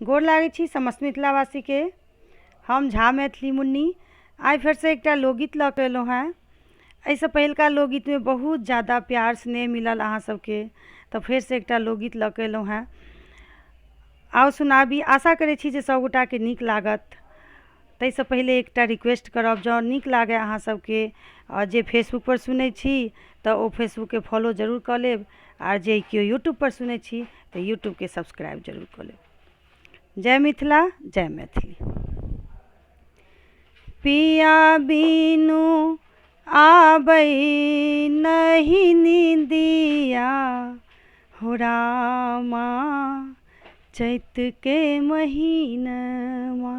गोर लागै छी समस्त मिथिलावासी के। हम झा मैथिली मुन्नी आइ फेर से एकटा लोकगीत लऽ कऽ एलहुँ हेँ। एहिसँ पहिलका लोकगीत में बहुत ज़्यादा प्यार स्नेह मिलल अहाँ सबके, तऽ फेर से एकटा लोकगीत लऽ कऽ एलहुँ हेँ। आओ सुनाबी, आशा करै छी जे सबगोटाके नीक लागत। ताहिसँ पहिले एकटा रिक्वेस्ट करब, जँ नीक लागै अहाँ सबके और जे फेसबुक पर सुनै छी तऽ ओ फेसबुक के फॉलो जरूर कऽ लेब, आर जे केओ यूट्यूब पर सुनै छी तऽ यूट्यूब के सब्सक्राइब जरूर कऽ लेब। जय मिथिला, जय मैथिली। पिया बिनु आबै नहीं नींदिया, हो रामा चैत के महीनमा।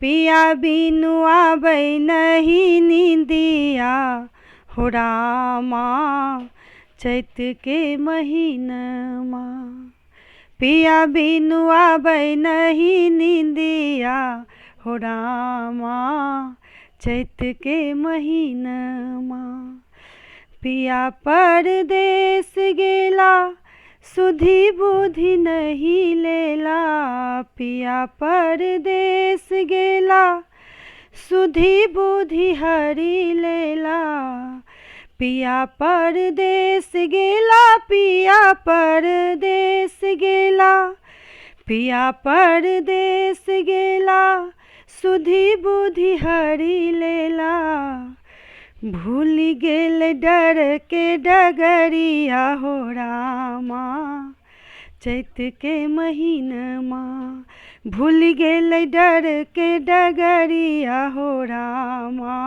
पिया बिनु आबै नहीं नींदिया, हो रामा चैत के महीनमा। पिया बिनु आबै नहीं नींदिया, हो रामा चैत के महीनमा। पिया परदेस गेला, सुधि बुधि नहीं लेला। पिया परदेस गेला, सुधि बुधि हरि लेला। पिया परदेस गेला, पिया परदेस गेला। पिया परदेस गेला, सुधि बुधि हरि लेला। भूल गेल डर के डगरिया, हो रामा चैत के महीनमा। भूल गेल डर के डगरिया, हो रामा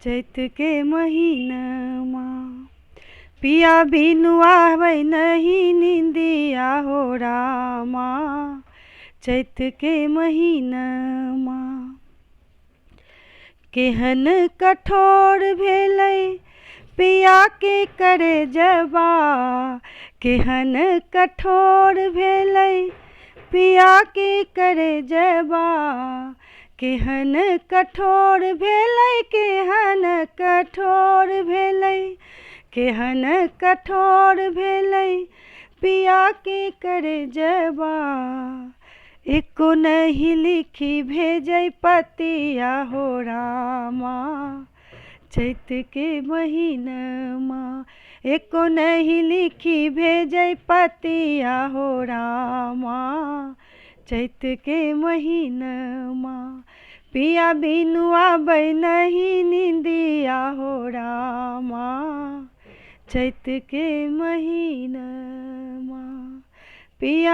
चैत के महीनमा। पिया बिनु आबै नहीं नींदिया, हो रामा चैत के महीनमा। केहन कठोर भेलै पिया के करेजबा। केहन कठोर भेलै पिया के करेजबा। केहन कठोर भेलै, केहन कठोर भेलै। केहन कठोर भेलै पिया के करेजबा। एको नहीं लिखी भेजै पतिया, हो रामा चैत के महीनमा। एको नहीं लिखी भेजै पतिया, हो रामा चैत के महीनमा। पिया बिनु आबै नहीं नींदिया, हो रामा चैत के महीनमा। पिया